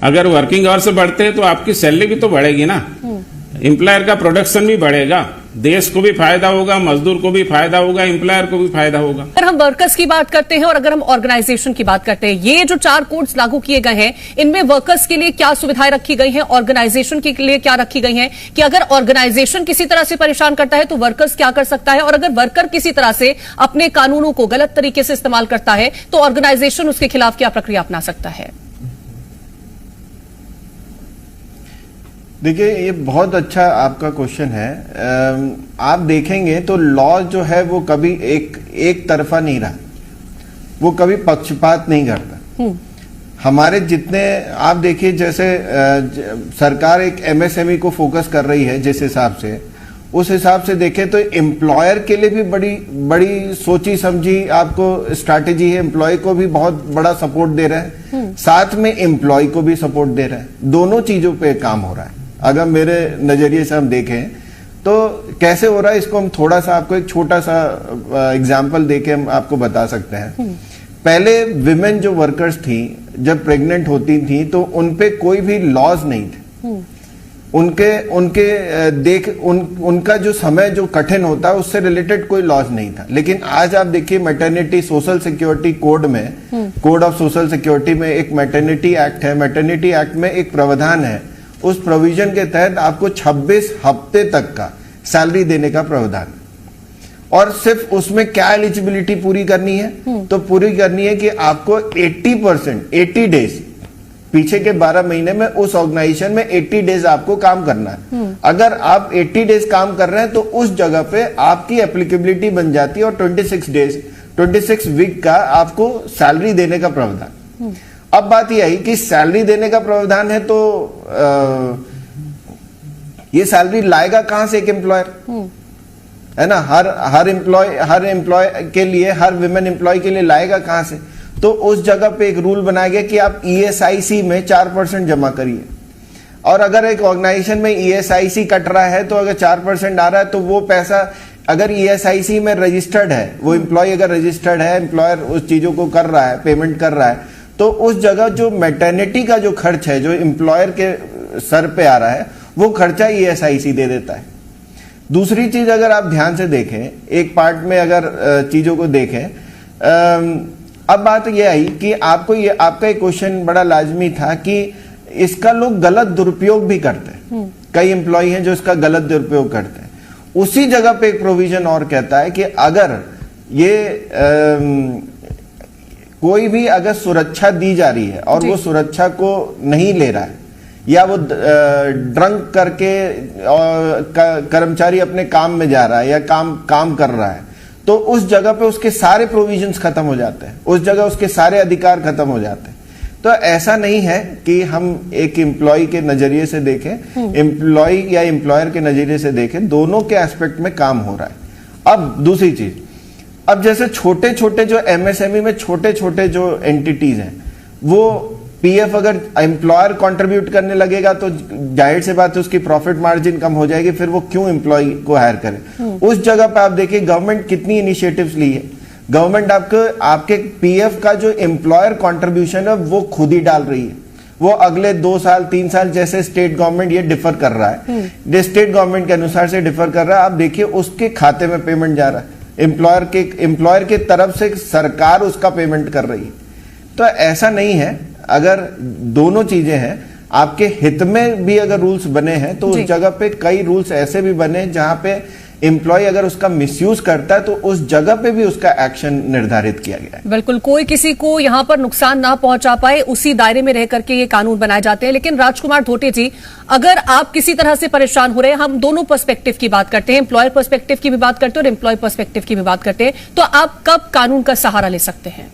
अगर working hours बढ़ते हैं तो आपकी सैलरी भी तो बढ़ेगी ना, एम्प्लॉयर का प्रोडक्शन भी बढ़ेगा, देश को भी फायदा होगा, मजदूर को भी फायदा होगा, एम्प्लॉयर को भी फायदा होगा। अगर हम वर्कर्स की बात करते हैं और अगर हम ऑर्गेनाइजेशन की बात करते हैं, ये जो 4 कोड्स लागू किए गए हैं, इनमें वर्कर्स के लिए क्या सुविधाएं रखी गई हैं, ऑर्गेनाइजेशन के लिए क्या रखी गई हैं, कि अगर ऑर्गेनाइजेशन किसी तरह से परेशान करता है तो वर्कर्स क्या कर सकता है, और अगर वर्कर किसी तरह से अपने कानूनों को गलत तरीके से इस्तेमाल करता है तो ऑर्गेनाइजेशन उसके खिलाफ क्या प्रक्रिया अपना सकता है? देखिए, ये बहुत अच्छा आपका क्वेश्चन है। आप देखेंगे तो लॉ जो है वो कभी एक तरफा नहीं रहा, वो कभी पक्षपात नहीं करता। हमारे जितने आप देखिए, जैसे सरकार एक एमएसएमई को फोकस कर रही है, जिस हिसाब से उस हिसाब से देखें तो एम्प्लॉयर के लिए भी बड़ी सोची समझी आपको स्ट्रैटेजी है। एम्प्लॉय को भी बहुत बड़ा सपोर्ट दे रहा है, साथ में एम्प्लॉय को भी सपोर्ट दे रहा है, दोनों चीजों पे काम हो रहा है। अगर मेरे नजरिए से हम देखें तो कैसे हो रहा है, इसको हम थोड़ा सा आपको एक छोटा सा एग्जाम्पल देके हम आपको बता सकते हैं। पहले विमेन जो वर्कर्स थी, जब प्रेग्नेंट होती थी तो उनपे कोई भी लॉज नहीं थे। उनका जो समय जो कठिन होता है उससे रिलेटेड कोई लॉज नहीं था। लेकिन आज आप देखिए, मैटरनिटी सोशल सिक्योरिटी कोड में, कोड ऑफ सोशल सिक्योरिटी में एक मैटरनिटी एक्ट है। मैटरनिटी एक्ट में एक प्रावधान है, उस प्रोविजन के तहत आपको 26 हफ्ते तक का सैलरी देने का प्रावधान, और सिर्फ उसमें क्या एलिजिबिलिटी पूरी करनी है, तो पूरी करनी है कि आपको 80% 80 डेज, पीछे के 12 महीने में उस ऑर्गेनाइजेशन में 80 डेज आपको काम करना है। अगर आप 80 डेज काम कर रहे हैं तो उस जगह पे आपकी एप्लीकेबिलिटी बन जाती है, और 26 वीक का आपको सैलरी देने का प्रावधान। अब बात यह आई कि सैलरी देने का प्रावधान है, तो ये सैलरी लाएगा कहां से एक एम्प्लॉयर, है ना? हर एम्प्लॉय के लिए, हर विमेन एम्प्लॉय के लिए लाएगा कहां से? तो उस जगह पे एक रूल बनाया गया कि आप ईएसआईसी में 4% जमा करिए, और अगर एक ऑर्गेनाइजेशन में ईएसआईसी कट रहा है तो अगर 4% आ रहा है तो वो पैसा, अगर ईएसआईसी में रजिस्टर्ड है, वो एम्प्लॉय अगर रजिस्टर्ड है, एम्प्लॉयर उस चीजों को कर रहा है, पेमेंट कर रहा है, तो उस जगह जो मैटरनिटी का जो खर्च है, जो एम्प्लॉयर के सर पे आ रहा है, वो खर्चा ईएसआईसी दे देता है। दूसरी चीज अगर आप ध्यान से देखें, एक पार्ट में अगर चीजों को देखें, अब बात यह आई कि आपका एक क्वेश्चन बड़ा लाजमी था कि इसका लोग गलत दुरुपयोग भी करते हैं। कई एम्प्लॉय हैं जो इसका गलत दुरुपयोग करते हैं। उसी जगह पे एक प्रोविजन और कहता है कि अगर ये कोई भी अगर सुरक्षा दी जा रही है और वो सुरक्षा को नहीं ले रहा है, या वो ड्रंक करके कर्मचारी अपने काम में जा रहा है या काम कर रहा है, तो उस जगह पे उसके सारे प्रोविजन्स खत्म हो जाते हैं, उस जगह उसके सारे अधिकार खत्म हो जाते हैं। तो ऐसा नहीं है कि हम एक एम्प्लॉय के नजरिए से देखें, एम्प्लॉय या एम्प्लॉयर के नजरिए से देखें, दोनों के एस्पेक्ट में काम हो रहा है। अब दूसरी चीज, अब जैसे छोटे छोटे जो एमएसएमई में छोटे छोटे जो एंटिटीज हैं, वो पीएफ अगर एम्प्लॉयर कंट्रीब्यूट करने लगेगा तो जाहिर सी बात है उसकी प्रॉफिट मार्जिन कम हो जाएगी, फिर वो क्यों एम्प्लॉय को हायर करे। उस जगह पे आप देखिए गवर्नमेंट कितनी इनिशिएटिव्स ली है। गवर्नमेंट आपके पीएफ का जो एम्प्लॉयर कंट्रीब्यूशन है वो खुद ही डाल रही है। वो अगले 2 साल 3 साल जैसे स्टेट गवर्नमेंट ये डिफर कर रहा है, स्टेट गवर्नमेंट के अनुसार से डिफर कर रहा है, आप देखिए उसके खाते में पेमेंट जा रहा है, एम्प्लॉयर के तरफ से सरकार उसका पेमेंट कर रही है। तो ऐसा नहीं है, अगर दोनों चीजें हैं, आपके हित में भी अगर रूल्स बने हैं तो उस जगह पे कई रूल्स ऐसे भी बने जहां पे एम्प्लॉय अगर उसका मिसयूज करता है तो उस जगह पे भी उसका एक्शन निर्धारित किया गया है। बिल्कुल, कोई किसी को यहां पर नुकसान ना पहुंचा पाए, उसी दायरे में रह करके ये कानून बनाए जाते हैं। लेकिन राजकुमार धोटे जी, अगर आप किसी तरह से परेशान हो रहे हैं, हम दोनों पर्सपेक्टिव की बात करते हैं, एम्प्लॉयर पर्सपेक्टिव की भी बात करते हैं और एम्प्लॉय पर्सपेक्टिव की भी बात करते हैं, तो आप कब कानून का सहारा ले सकते हैं?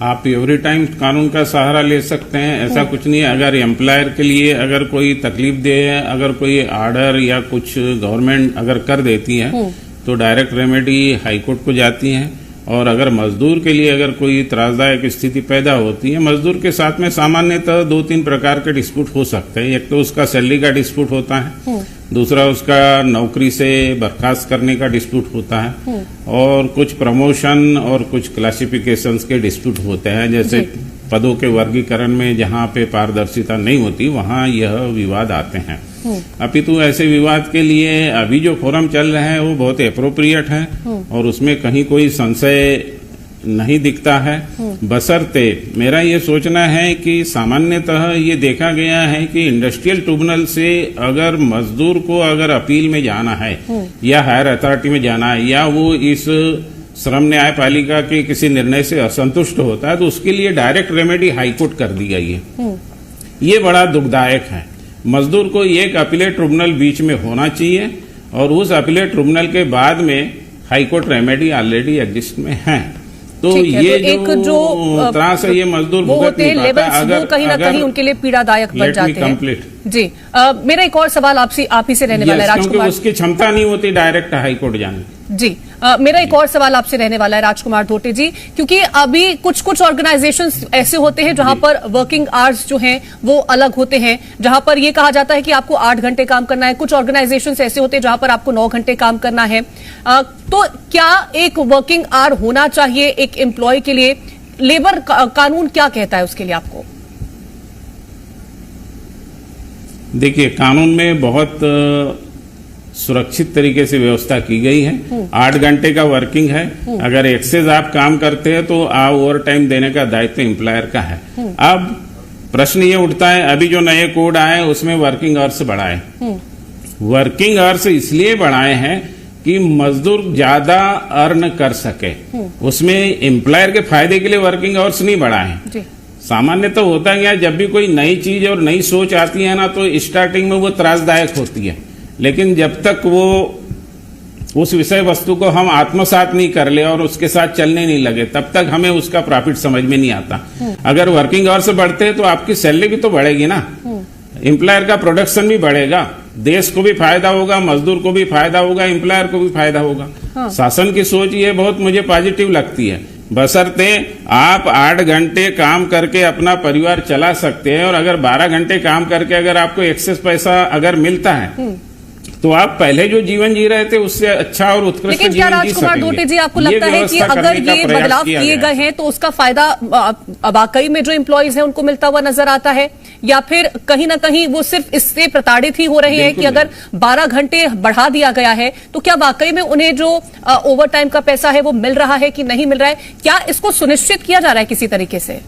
आप एवरी टाइम कानून का सहारा ले सकते हैं, ऐसा कुछ नहीं है। अगर एम्प्लॉयर के लिए अगर कोई तकलीफ दे है, अगर कोई आर्डर या कुछ गवर्नमेंट अगर कर देती है तो डायरेक्ट रेमेडी हाईकोर्ट को जाती है। और अगर मजदूर के लिए अगर कोई त्रासदायक स्थिति पैदा होती है, मजदूर के साथ में सामान्यतः 2-3 प्रकार के डिस्प्यूट हो सकते हैं। एक तो उसका सैलरी का डिस्प्यूट होता है, दूसरा उसका नौकरी से बर्खास्त करने का डिस्प्यूट होता है, और कुछ प्रमोशन और कुछ क्लासिफिकेशंस के डिस्प्यूट होते हैं। जैसे पदों के वर्गीकरण में जहां पे पारदर्शिता नहीं होती वहां यह विवाद आते हैं। अपितु ऐसे विवाद के लिए अभी जो फोरम चल रहे हैं वो बहुत एप्रोप्रिएट है और उसमें कहीं कोई संशय नहीं दिखता है। बशर्ते मेरा ये सोचना है कि सामान्यतः ये देखा गया है कि इंडस्ट्रियल ट्रिब्यूनल से अगर मजदूर को अगर अपील में जाना है या हायर अथॉरिटी में जाना है या वो इस श्रम न्यायपालिका के किसी निर्णय से असंतुष्ट होता है तो उसके लिए डायरेक्ट रेमेडी हाईकोर्ट कर दी गई है। ये बड़ा दुखदायक है। मजदूर को एक अपीलेट ट्रिब्यूनल बीच में होना चाहिए और उस अपीलेट ट्रिब्यूनल के बाद में हाईकोर्ट रेमेडी ऑलरेडी एग्जिस्ट में है। तो ये तो जो त्रास है ये मजदूर भुगत नहीं पाता। अगर कहीं ना कहीं उनके लिए पीड़ादायक बन जाते हैं। जी मेरा एक और सवाल आप ही से रहने वाला है राजकुमार। उसकी क्षमता नहीं होती डायरेक्ट हाईकोर्ट जाने। जी मेरा एक और सवाल आपसे रहने वाला है राजकुमार धोटे जी, क्योंकि अभी कुछ ऑर्गेनाइजेशंस ऐसे होते हैं जहां पर वर्किंग आवर्स जो हैं वो अलग होते हैं, जहां पर ये कहा जाता है कि आपको 8 घंटे काम करना है। कुछ ऑर्गेनाइजेशंस ऐसे होते हैं जहां पर आपको 9 घंटे काम करना है। तो क्या एक वर्किंग आवर होना चाहिए एक एम्प्लॉय के लिए? लेबर कानून क्या कहता है उसके लिए आपको? देखिए, कानून में बहुत सुरक्षित तरीके से व्यवस्था की गई है। 8 घंटे का वर्किंग है। अगर एक्सेस आप काम करते हैं तो आप ओवर टाइम देने का दायित्व एम्प्लॉयर का है। अब प्रश्न ये उठता है, अभी जो नए कोड आए उसमें वर्किंग आवर्स बढ़ाए। वर्किंग आवर्स इसलिए बढ़ाए हैं कि मजदूर ज्यादा अर्न कर सके। उसमें एम्प्लॉयर के फायदे के लिए वर्किंग आवर्स नहीं बढ़ाए। सामान्यतः तो होता है जब भी कोई नई चीज और नई सोच आती है ना तो स्टार्टिंग में वो त्रासदायक होती है, लेकिन जब तक वो उस विषय वस्तु को हम आत्मसात नहीं कर ले और उसके साथ चलने नहीं लगे तब तक हमें उसका प्रॉफिट समझ में नहीं आता। अगर वर्किंग आवर्स बढ़ते हैं तो आपकी सैलरी भी तो बढ़ेगी ना, एम्प्लॉयर का प्रोडक्शन भी बढ़ेगा, देश को भी फायदा होगा, मजदूर को भी फायदा होगा, एम्प्लॉयर को भी फायदा होगा। शासन की सोच ये बहुत मुझे पॉजिटिव लगती है। बशर्ते आप 8 घंटे काम करके अपना परिवार चला सकते हैं और अगर 12 घंटे काम करके अगर आपको एक्सेस पैसा अगर मिलता है तो आप पहले जो जीवन जी रहे थे उससे अच्छा और उत्कृष्ट जीवन जी सकेंगे। लेकिन क्या राजकुमार धोटे जी आपको लगता है कि अगर ये बदलाव किए गए हैं तो उसका फायदा वाकई में जो एम्प्लॉयज हैं उनको मिलता हुआ नजर आता है, या फिर कहीं ना कहीं वो सिर्फ इससे प्रताड़ित ही हो रहे हैं कि अगर 12 घंटे बढ़ा दिया गया है तो क्या वाकई में उन्हें जो ओवर टाइम का पैसा है वो मिल रहा है कि नहीं मिल रहा है? क्या इसको सुनिश्चित किया जा रहा है किसी तरीके से?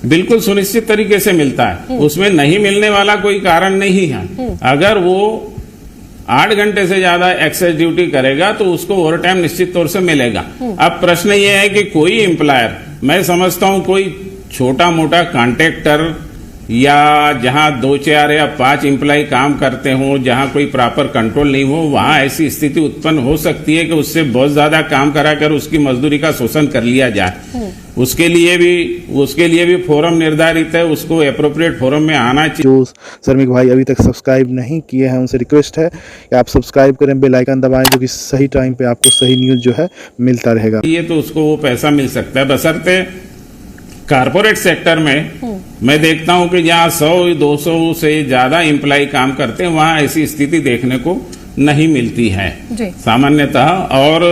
बिल्कुल सुनिश्चित तरीके से मिलता है, उसमें नहीं मिलने वाला कोई कारण नहीं है। अगर वो 8 घंटे से ज्यादा एक्सेस ड्यूटी करेगा तो उसको ओवर टाइम निश्चित तौर से मिलेगा। अब प्रश्न ये है कि कोई एम्प्लॉयर, मैं समझता हूं कोई छोटा मोटा कॉन्ट्रैक्टर या जहां 2, 4 या 5 एम्प्लॉय काम करते हो, जहां कोई प्रॉपर कंट्रोल नहीं हो, वहां ऐसी स्थिति उत्पन्न हो सकती है कि उससे बहुत ज्यादा काम कराकर उसकी मजदूरी का शोषण कर लिया जाए। उसके लिए भी फोरम निर्धारित है, उसको एप्रोप्रिएट फोरम में आना चाहिए। जो श्रमिक भाई अभी तक सब्सक्राइब नहीं किए हैं उनसे रिक्वेस्ट है कि आप सब्सक्राइब करें, बेल आइकन दबाएं, जो कि सही टाइम पे आपको सही न्यूज जो है मिलता रहेगा। ये तो उसको वो पैसा मिल सकता है, बशर्ते कारपोरेट सेक्टर में मैं देखता हूं कि जहां 100-200 से ज्यादा एम्प्लॉय काम करते हैं वहां ऐसी स्थिति देखने को नहीं मिलती है सामान्यतः। और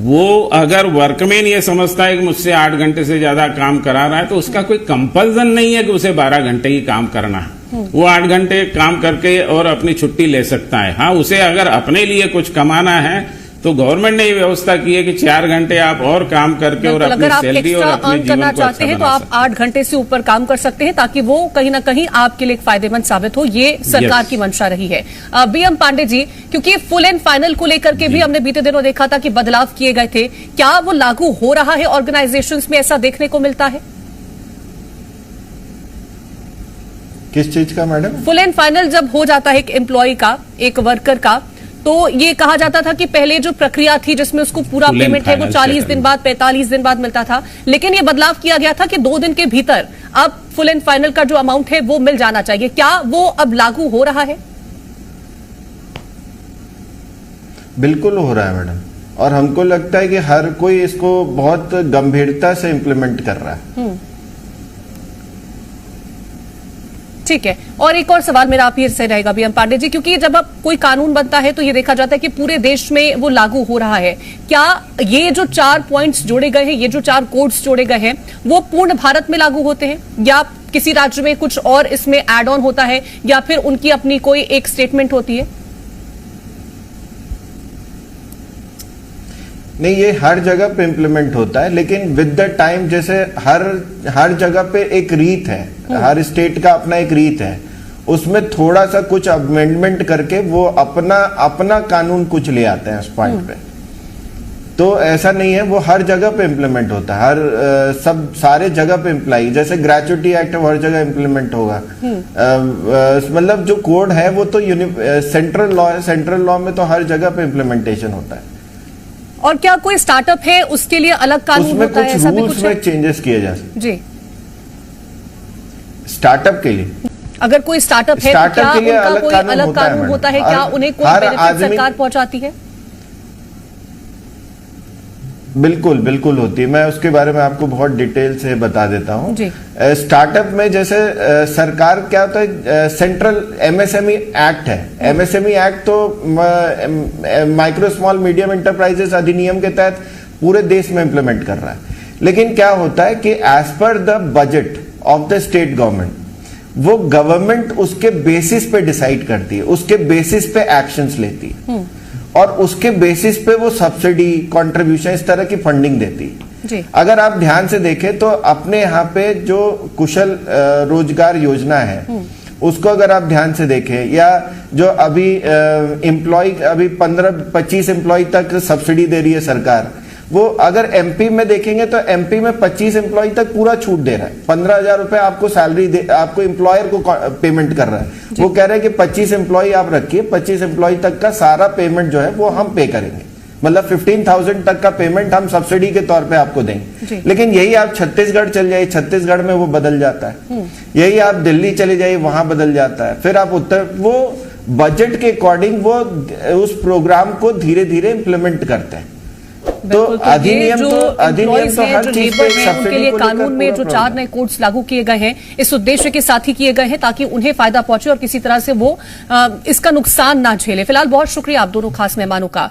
वो अगर वर्कमैन ये समझता है कि मुझसे 8 घंटे से ज्यादा काम करा रहा है तो उसका कोई कंपल्सन नहीं है कि उसे 12 घंटे ही काम करना है। वो 8 घंटे काम करके और अपनी छुट्टी ले सकता है। हाँ, उसे अगर अपने लिए कुछ कमाना है तो गवर्नमेंट ने ये व्यवस्था की है कि 4 घंटे आप और काम करके और अपनी सैलरी और अपने जीवन को अच्छा चाहते हैं तो आप 8 घंटे से ऊपर काम कर सकते हैं ताकि वो कहीं ना कहीं आपके लिए फायदेमंद साबित हो। ये सरकार की मंशा रही है। बीएम पांडे जी, क्योंकि फुल एंड फाइनल को लेकर के भी हमने बीते दिनों देखा था कि बदलाव किए गए थे, क्या वो लागू हो रहा है? ऑर्गेनाइजेशंस में ऐसा देखने को मिलता है? किस चीज का मैडम? फुल एंड फाइनल जब हो जाता है एक एम्प्लॉय का, एक वर्कर का, तो ये कहा जाता था कि पहले जो प्रक्रिया थी जिसमें उसको पूरा पेमेंट है वो 40 दिन बाद 45 दिन बाद मिलता था, लेकिन ये बदलाव किया गया था कि 2 दिन के भीतर अब फुल एंड फाइनल का जो अमाउंट है वो मिल जाना चाहिए। क्या वो अब लागू हो रहा है? बिल्कुल हो रहा है मैडम, और हमको लगता है कि हर कोई इसको बहुत गंभीरता से इम्प्लीमेंट कर रहा है। ठीक है, और एक और सवाल मेरा आप ही से रहेगा बीएम पांडे जी, क्योंकि जब अब कोई कानून बनता है तो ये देखा जाता है कि पूरे देश में वो लागू हो रहा है। क्या ये जो 4 पॉइंट्स जोड़े गए हैं, ये जो 4 कोड्स जोड़े गए हैं, वो पूर्ण भारत में लागू होते हैं या किसी राज्य में कुछ और इसमें एड ऑन होता है या फिर उनकी अपनी कोई एक स्टेटमेंट होती है? नहीं, ये हर जगह पे इम्प्लीमेंट होता है, लेकिन विद द टाइम जैसे हर जगह पे एक रीत है, हर स्टेट का अपना एक रीत है, उसमें थोड़ा सा कुछ अमेंडमेंट करके वो अपना कानून कुछ ले आते हैं उस पॉइंट पे। तो ऐसा नहीं है, वो हर जगह पे इम्प्लीमेंट होता है, सारे जगह पे इम्प्लाई, जैसे ग्रेचुइटी एक्ट हर जगह इम्प्लीमेंट होगा। मतलब जो कोड है वो तो सेंट्रल लॉ है, सेंट्रल लॉ में तो हर जगह पे इम्प्लीमेंटेशन होता है। और क्या कोई स्टार्टअप है उसके लिए अलग कानून होता है? ऐसा भी कुछ में चेंजेस किए जा सकते जी स्टार्टअप के लिए? अगर कोई स्टार्टअप है तो क्या उनका कोई अलग कानून होता है? क्या उन्हें कोई बेनिफिट सरकार पहुंचाती है? बिल्कुल बिल्कुल होती है, मैं उसके बारे में आपको बहुत डिटेल से बता देता हूँ। स्टार्टअप में जैसे सरकार क्या होता है, सेंट्रल एमएसएमई एक्ट है। एमएसएमई एक्ट तो माइक्रो स्मॉल मीडियम एंटरप्राइजेस अधिनियम के तहत पूरे देश में इंप्लीमेंट कर रहा है। लेकिन क्या होता है कि as per the budget of the state government, वो गवर्नमेंट उसके बेसिस पे डिसाइड करती है, उसके बेसिस पे एक्शंस लेती है और उसके बेसिस पे वो सब्सिडी, कंट्रीब्यूशन, इस तरह की फंडिंग देती है। अगर आप ध्यान से देखें तो अपने यहाँ पे जो कुशल रोजगार योजना है उसको अगर आप ध्यान से देखें, या जो अभी एम्प्लॉय अभी 15-25 एम्प्लॉय तक सब्सिडी दे रही है सरकार, वो अगर एमपी में देखेंगे तो एमपी में 25 एम्प्लॉय तक पूरा छूट दे रहा है। 15,000 रुपए आपको सैलरी आपको एम्प्लॉयर को पेमेंट कर रहा है। वो कह रहे हैं कि 25 एम्प्लॉय आप रखिए, 25 एम्प्लॉय तक का सारा पेमेंट जो है वो हम पे करेंगे, मतलब 15,000 तक का पेमेंट हम सब्सिडी के तौर पे आपको देंगे। लेकिन यही आप छत्तीसगढ़ चल जाइए, छत्तीसगढ़ में वो बदल जाता है। यही आप दिल्ली चले जाइए, वहां बदल जाता है। फिर आप वो बजट के अकॉर्डिंग वो उस प्रोग्राम को धीरे धीरे इंप्लीमेंट करते हैं। तो अधिनियम तो हर चीज पे उनके लिए कानून में जो 4 नए कोड्स लागू किए गए हैं इस उद्देश्य के साथ ही किए गए हैं ताकि उन्हें फायदा पहुंचे और किसी तरह से वो इसका नुकसान ना झेले। फिलहाल बहुत शुक्रिया आप दोनों खास मेहमानों का।